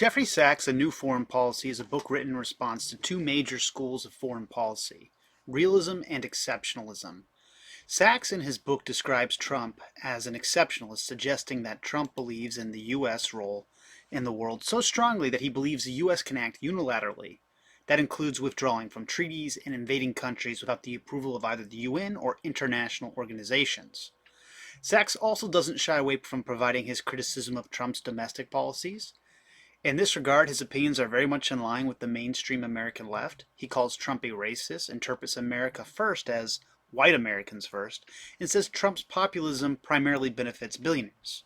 Jeffrey Sachs' A New Foreign Policy is a book written in response to two major schools of foreign policy, realism and exceptionalism. Sachs in his book describes Trump as an exceptionalist, suggesting that Trump believes in the U.S. role in the world so strongly that he believes the U.S. can act unilaterally. That includes withdrawing from treaties and invading countries without the approval of either the UN or international organizations. Sachs also doesn't shy away from providing his criticism of Trump's domestic policies. In this regard, his opinions are very much in line with the mainstream American left. He calls Trump a racist, interprets America first as white Americans first, and says Trump's populism primarily benefits billionaires.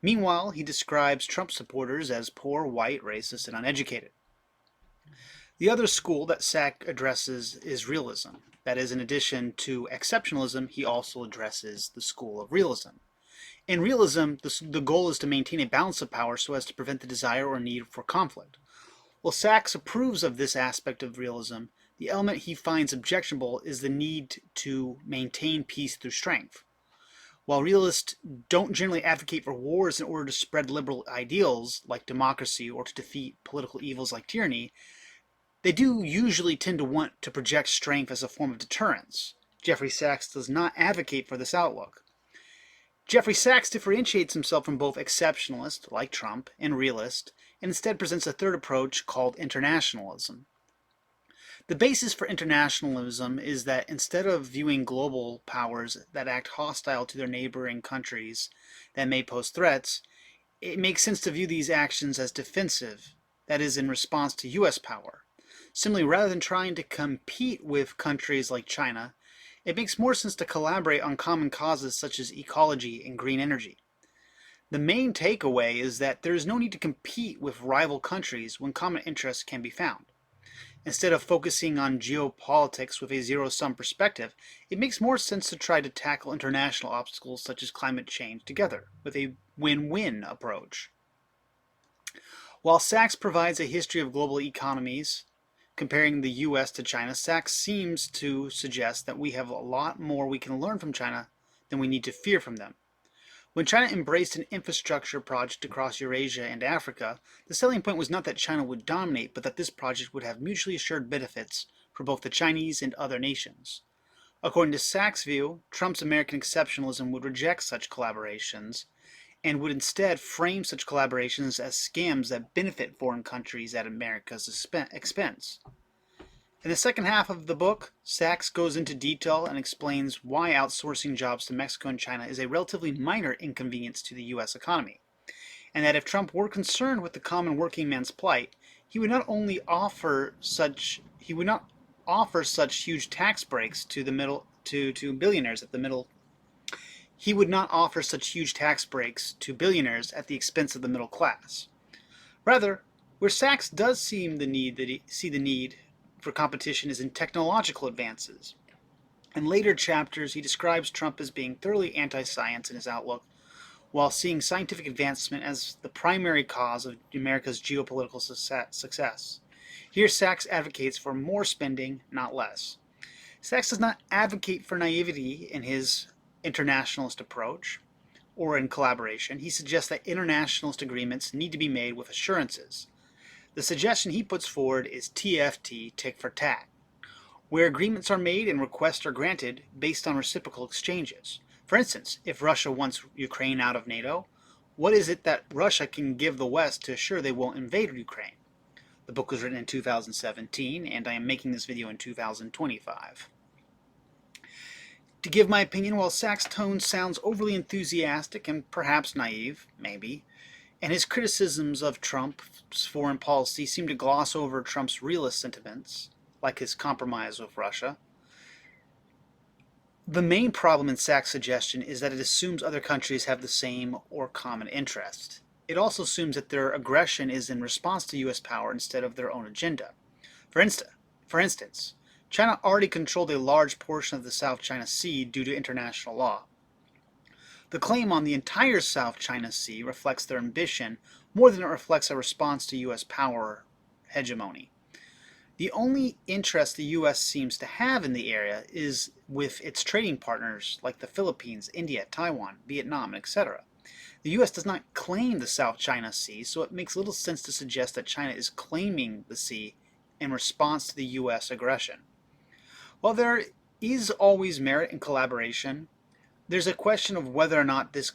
Meanwhile, he describes Trump supporters as poor, white, racist, and uneducated. The other school that Sachs addresses is realism. That is, in addition to exceptionalism, he also addresses the school of realism. In realism, the goal is to maintain a balance of power so as to prevent the desire or need for conflict. While Sachs approves of this aspect of realism, the element he finds objectionable is the need to maintain peace through strength. While realists don't generally advocate for wars in order to spread liberal ideals like democracy or to defeat political evils like tyranny, they do usually tend to want to project strength as a form of deterrence. Jeffrey Sachs does not advocate for this outlook. Jeffrey Sachs differentiates himself from both exceptionalist, like Trump, and realist, and instead presents a third approach called internationalism. The basis for internationalism is that instead of viewing global powers that act hostile to their neighboring countries that may pose threats, it makes sense to view these actions as defensive, that is, in response to U.S. power. Similarly, rather than trying to compete with countries like China, it makes more sense to collaborate on common causes such as ecology and green energy. The main takeaway is that there is no need to compete with rival countries when common interests can be found. Instead of focusing on geopolitics with a zero-sum perspective, it makes more sense to try to tackle international obstacles such as climate change together, with a win-win approach. While Sachs provides a history of global economies, comparing the U.S. to China, Sachs seems to suggest that we have a lot more we can learn from China than we need to fear from them. When China embraced an infrastructure project across Eurasia and Africa, the selling point was not that China would dominate, but that this project would have mutually assured benefits for both the Chinese and other nations. According to Sachs' view, Trump's American exceptionalism would reject such collaborations and would instead frame such collaborations as scams that benefit foreign countries at America's expense. In the second half of the book, Sachs goes into detail and explains why outsourcing jobs to Mexico and China is a relatively minor inconvenience to the U.S. economy, and that if Trump were concerned with the common working man's plight, he would not offer such huge tax breaks to billionaires at the middle. He would not offer such huge tax breaks to billionaires at the expense of the middle class. Rather, where Sachs does see the need for competition is in technological advances. In later chapters, he describes Trump as being thoroughly anti-science in his outlook, while seeing scientific advancement as the primary cause of America's geopolitical success. Here, Sachs advocates for more spending, not less. Sachs does not advocate for naivety in his internationalist approach or in collaboration. He suggests that internationalist agreements need to be made with assurances. The suggestion he puts forward is TFT, tick for tat, where agreements are made and requests are granted based on reciprocal exchanges. For instance, if Russia wants Ukraine out of NATO, what is it that Russia can give the West to assure they won't invade Ukraine? The book was written in 2017, and I am making this video in 2025. To give my opinion, while Sachs' tone sounds overly enthusiastic and perhaps naive, maybe, and his criticisms of Trump's foreign policy seem to gloss over Trump's realist sentiments, like his compromise with Russia, the main problem in Sachs' suggestion is that it assumes other countries have the same or common interest. It also assumes that their aggression is in response to U.S. power instead of their own agenda. For instance, China already controlled a large portion of the South China Sea due to international law. The claim on the entire South China Sea reflects their ambition more than it reflects a response to U.S. power hegemony. The only interest the U.S. seems to have in the area is with its trading partners like the Philippines, India, Taiwan, Vietnam, etc. The U.S. does not claim the South China Sea, so it makes little sense to suggest that China is claiming the sea in response to the U.S. aggression. While there is always merit in collaboration, there's a question of whether or not this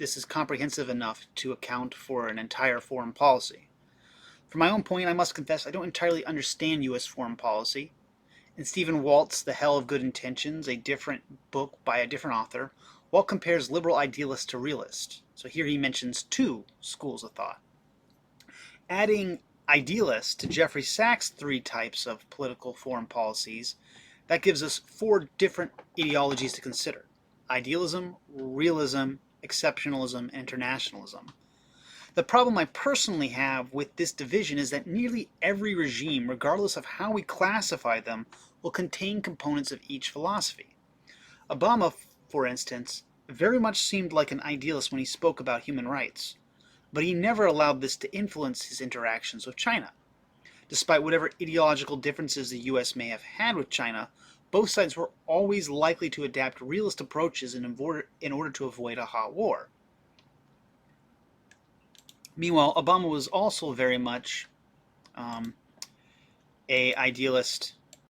is comprehensive enough to account for an entire foreign policy. For my own point, I must confess I don't entirely understand U.S. foreign policy. In Stephen Walt's The Hell of Good Intentions, a different book by a different author, Walt compares liberal idealists to realists. So here he mentions two schools of thought. Adding idealists to Jeffrey Sachs' three types of political foreign policies, that gives us four different ideologies to consider: idealism, realism, exceptionalism, and internationalism. The problem I personally have with this division is that nearly every regime, regardless of how we classify them, will contain components of each philosophy. Obama, for instance, very much seemed like an idealist when he spoke about human rights, but he never allowed this to influence his interactions with China. Despite whatever ideological differences the U.S. may have had with China, both sides were always likely to adapt realist approaches in order to avoid a hot war. Meanwhile, Obama was also very much a idealist